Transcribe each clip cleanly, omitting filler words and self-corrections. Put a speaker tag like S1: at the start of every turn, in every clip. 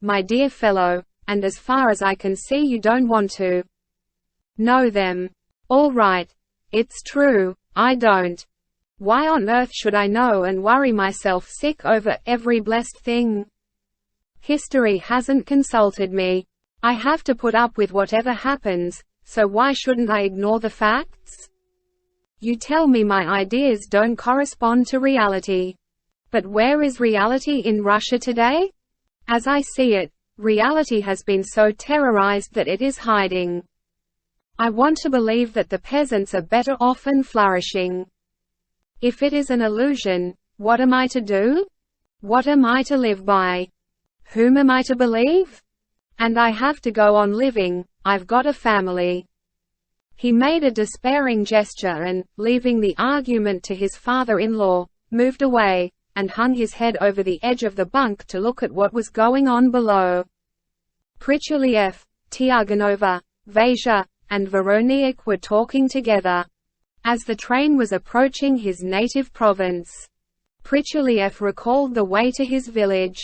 S1: my dear fellow, and as far as I can see you don't want to know them. All right. It's true, I don't. Why on earth should I know and worry myself sick over every blessed thing? History hasn't consulted me. I have to put up with whatever happens, so why shouldn't I ignore the facts? You tell me my ideas don't correspond to reality. But where is reality in Russia today? As I see it, reality has been so terrorized that it is hiding. I want to believe that the peasants are better off and flourishing. If it is an illusion, what am I to do? What am I to live by? Whom am I to believe? And I have to go on living, I've got a family. He made a despairing gesture and, leaving the argument to his father-in-law, moved away, and hung his head over the edge of the bunk to look at what was going on below. Prichuliev, Tiaganova, Vasia, and Voroniak were talking together. As the train was approaching his native province, Prichuliev recalled the way to his village,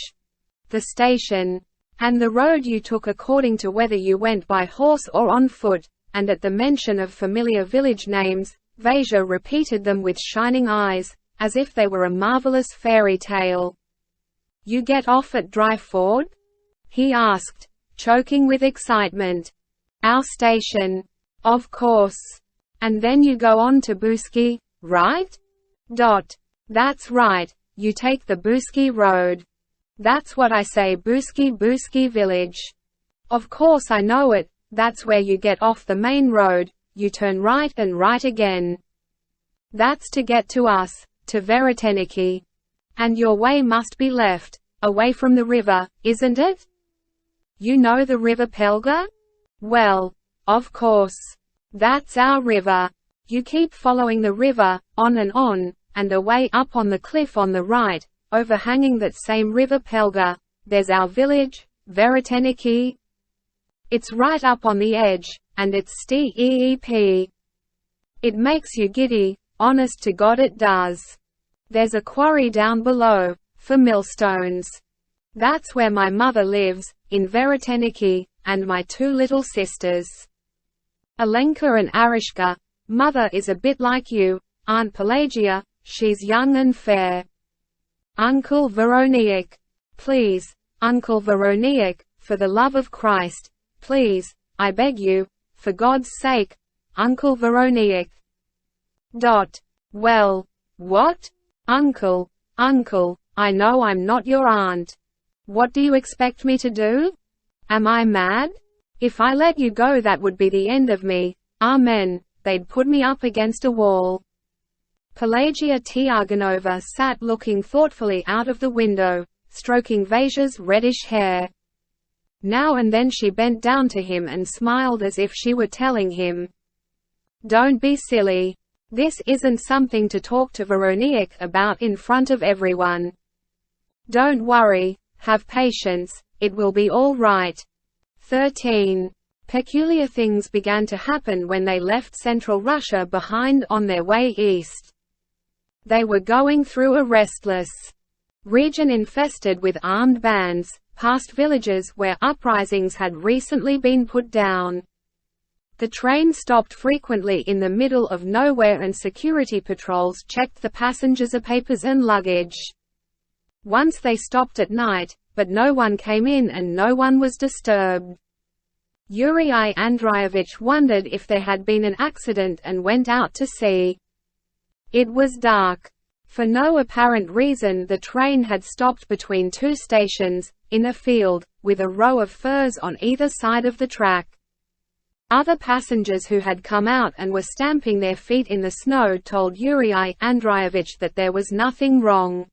S1: the station, and the road you took according to whether you went by horse or on foot, and at the mention of familiar village names, Vasia repeated them with shining eyes, as if they were a marvelous fairy tale. "You get off at Dry Ford?" he asked, choking with excitement. "Our station. Of course. And then you go on to Busky, right?" "That's right, you take the Busky road." "That's what I say, Busky village." "Of course I know it, that's where you get off the main road, you turn right and right again. That's to get to us, to Vereteniki. And your way must be left, away from the river, isn't it? You know the river Pelga? Well, of course. That's our river. You keep following the river, on, and away up on the cliff on the right, overhanging that same river Pelga, there's our village, Vereteniki. It's right up on the edge, and it's steep. It makes you giddy, honest to God it does. There's a quarry down below, for millstones. That's where my mother lives, in Vereteniki, and my two little sisters. Alenka and Arishka. Mother is a bit like you, Aunt Pelagia, she's young and fair. Uncle Voroniak. Please, Uncle Voroniak, for the love of Christ, please, I beg you, for God's sake, Uncle Voroniak. Well, what? Uncle, I know I'm not your aunt. What do you expect me to do? Am I mad? If I let you go that would be the end of me, amen, they'd put me up against a wall. Pelagia Tiaganova sat looking thoughtfully out of the window, stroking Vasia's reddish hair. Now and then she bent down to him and smiled as if she were telling him, "Don't be silly. This isn't something to talk to Voroniak about in front of everyone. Don't worry, have patience, it will be all right." 13. Peculiar things began to happen when they left central Russia behind on their way east. They were going through a restless region infested with armed bands, past villages where uprisings had recently been put down. The train stopped frequently in the middle of nowhere and security patrols checked the passengers' papers and luggage. Once they stopped at night, but no one came in and no one was disturbed. Yurii Andreevich wondered if there had been an accident and went out to see. It was dark. For no apparent reason the train had stopped between two stations, in a field, with a row of firs on either side of the track. Other passengers who had come out and were stamping their feet in the snow told Yurii Andreevich that there was nothing wrong,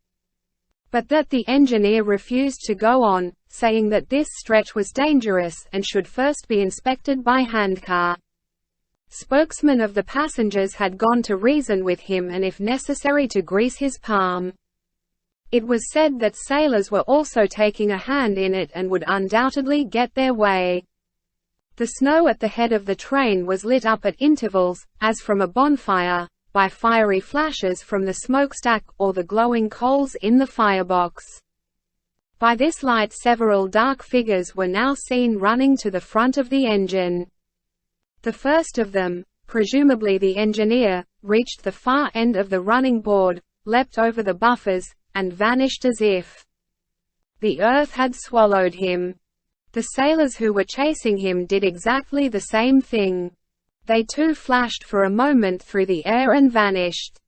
S1: but that the engineer refused to go on, saying that this stretch was dangerous and should first be inspected by handcar. Spokesmen of the passengers had gone to reason with him and if necessary to grease his palm. It was said that sailors were also taking a hand in it and would undoubtedly get their way. The snow at the head of the train was lit up at intervals, as from a bonfire, by fiery flashes from the smokestack or the glowing coals in the firebox. By this light several dark figures were now seen running to the front of the engine. The first of them, presumably the engineer, reached the far end of the running board, leapt over the buffers, and vanished as if the earth had swallowed him. The sailors who were chasing him did exactly the same thing. They too flashed for a moment through the air and vanished.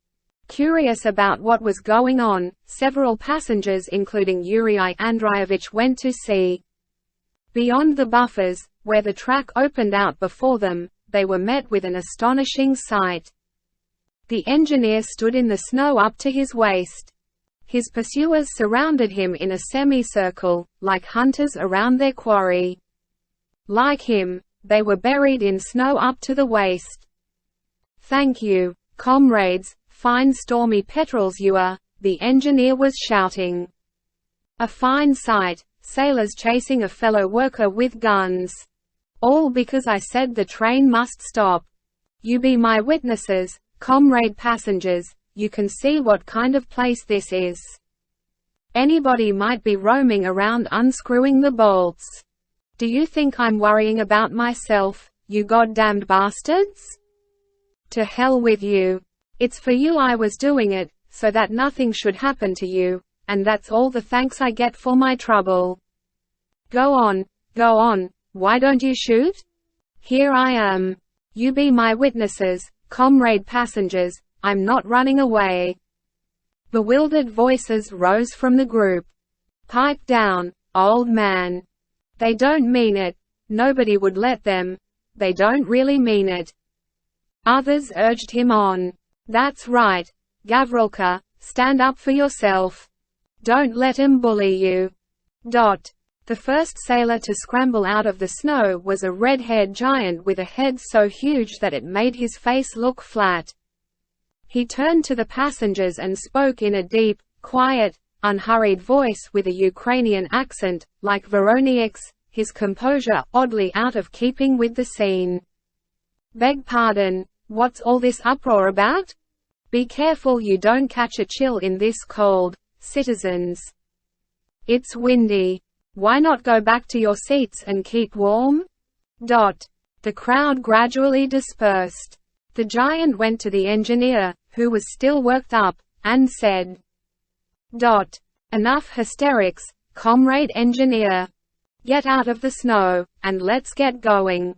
S1: Curious about what was going on, several passengers including Yurii Andreevich went to see. Beyond the buffers, where the track opened out before them, they were met with an astonishing sight. The engineer stood in the snow up to his waist. His pursuers surrounded him in a semicircle, like hunters around their quarry. Like him, they were buried in snow up to the waist. "Thank you, comrades, fine stormy petrels you are," the engineer was shouting. A fine sight, sailors chasing a fellow worker with guns. All because I said the train must stop. You be my witnesses, comrade passengers, you can see what kind of place this is. Anybody might be roaming around unscrewing the bolts. Do you think I'm worrying about myself, you goddamned bastards? To hell with you. It's for you I was doing it, so that nothing should happen to you, and that's all the thanks I get for my trouble. Go on, why don't you shoot? Here I am. You be my witnesses, comrade passengers, I'm not running away. Bewildered voices rose from the group. Pipe down, old man. They don't mean it, nobody would let them, they don't really mean it. Others urged him on. That's right, Gavrilka, stand up for yourself. Don't let 'em bully you. The first sailor to scramble out of the snow was a red-haired giant with a head so huge that it made his face look flat. He turned to the passengers and spoke in a deep, quiet, unhurried voice with a Ukrainian accent, like Veroniak's, his composure oddly out of keeping with the scene. Beg pardon, what's all this uproar about? Be careful you don't catch a chill in this cold, citizens. It's windy. Why not go back to your seats and keep warm? The crowd gradually dispersed. The giant went to the engineer, who was still worked up, and said, Enough hysterics, comrade engineer. Get out of the snow, and let's get going.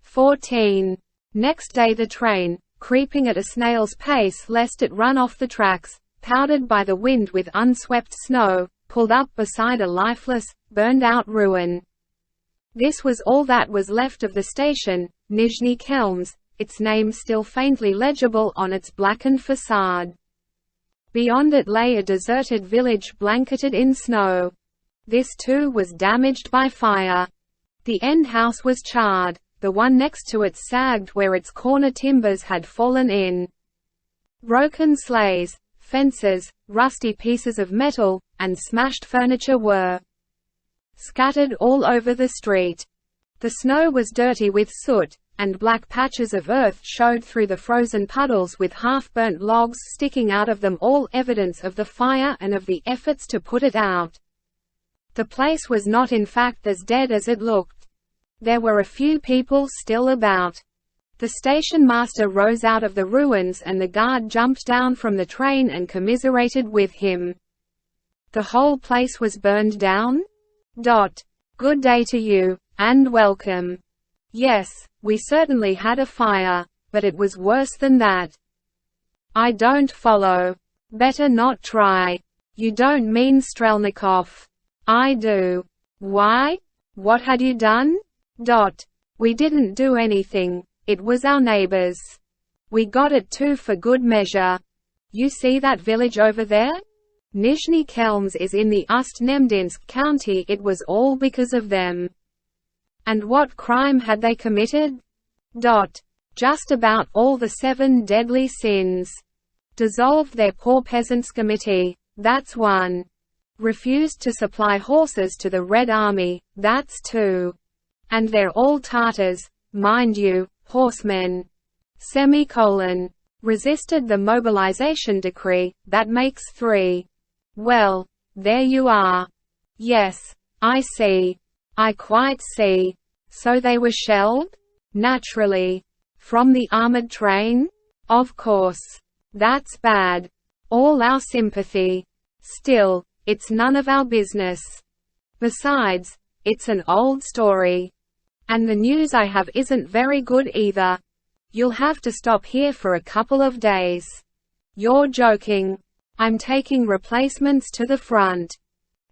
S1: 14. Next day the train, creeping at a snail's pace lest it run off the tracks, powdered by the wind with unswept snow, pulled up beside a lifeless, burned-out ruin. This was all that was left of the station, Nizhny Kelms, its name still faintly legible on its blackened facade. Beyond it lay a deserted village blanketed in snow. This too was damaged by fire. The end house was charred, the one next to it sagged where its corner timbers had fallen in. Broken sleighs, fences, rusty pieces of metal, and smashed furniture were scattered all over the street. The snow was dirty with soot, and black patches of earth showed through the frozen puddles with half-burnt logs sticking out of them, all evidence of the fire and of the efforts to put it out. The place was not in fact as dead as it looked. There were a few people still about. The station master rose out of the ruins and the guard jumped down from the train and commiserated with him. The whole place was burned down? Good day to you, and welcome. Yes, we certainly had a fire, but it was worse than that. I don't follow. Better not try. You don't mean Strelnikov. I do. Why? What had you done? We didn't do anything, it was our neighbors. We got it too for good measure. You see that village over there? Nizhny Kelms is in the Ust-Nemdinsk county. It was all because of them. And what crime had they committed? Just about all the 7 deadly sins. Dissolved their poor peasants' committee, that's one. Refused to supply horses to the Red Army, that's 2. And they're all Tartars, mind you, horsemen. Resisted the mobilization decree, that makes 3. Well, there you are. Yes, I see. I quite see. So they were shelled? Naturally. From the armored train? Of course. That's bad. All our sympathy. Still, it's none of our business. Besides, it's an old story. And the news I have isn't very good either. You'll have to stop here for a couple of days. You're joking. I'm taking replacements to the front.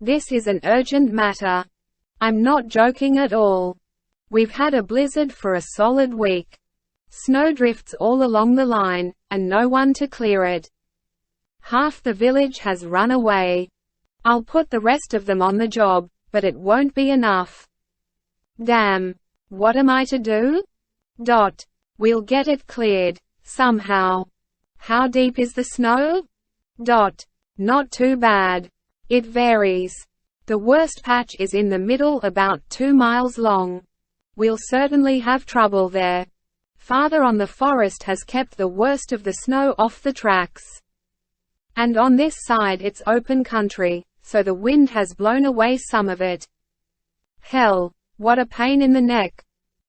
S1: This is an urgent matter. I'm not joking at all. We've had a blizzard for a solid week. Snowdrifts all along the line, and no one to clear it. Half the village has run away. I'll put the rest of them on the job, but it won't be enough. Damn. What am I to do? We'll get it cleared, somehow. How deep is the snow? Not too bad. It varies. The worst patch is in the middle, about 2 miles long. We'll certainly have trouble there. Farther on, the forest has kept the worst of the snow off the tracks. And on this side it's open country, so the wind has blown away some of it. Hell, what a pain in the neck.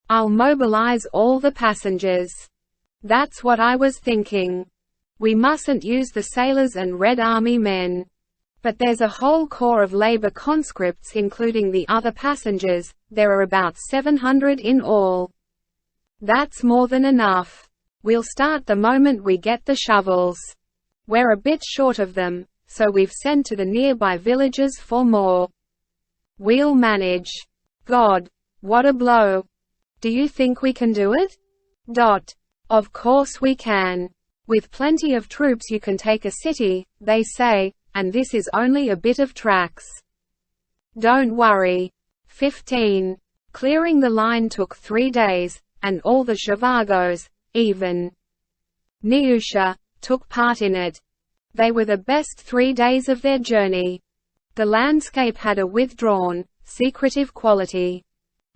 S1: I'll mobilize all the passengers. That's what I was thinking. We mustn't use the sailors and Red Army men. But there's a whole corps of labor conscripts including the other passengers. There are about 700 in all. That's more than enough. We'll start the moment we get the shovels. We're a bit short of them, so we've sent to the nearby villages for more. We'll manage. God, what a blow. Do you think we can do it? Of course we can. With plenty of troops you can take a city, they say, and this is only a bit of tracks. Don't worry. 15. Clearing the line took 3 days, and all the Zhivagos, even Niusha, took part in it. They were the best 3 days of their journey. The landscape had a withdrawn, secretive quality.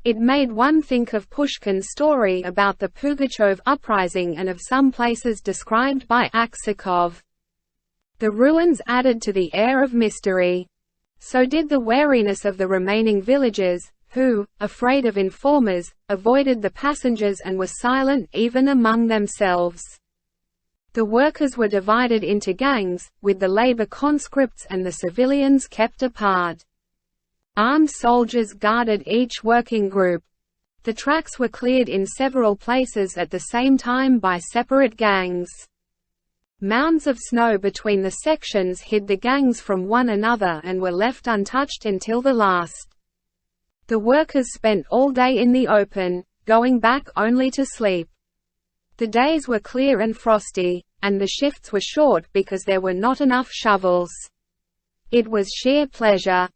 S1: It made one think of Pushkin's story about the Pugachev uprising and of some places described by Aksakov. The ruins added to the air of mystery. So did the wariness of the remaining villagers, who, afraid of informers, avoided the passengers and were silent even among themselves. The workers were divided into gangs, with the labor conscripts and the civilians kept apart. Armed soldiers guarded each working group. The tracks were cleared in several places at the same time by separate gangs. Mounds of snow between the sections hid the gangs from one another and were left untouched until the last. The workers spent all day in the open, going back only to sleep. The days were clear and frosty, and the shifts were short because there were not enough shovels. It was sheer pleasure.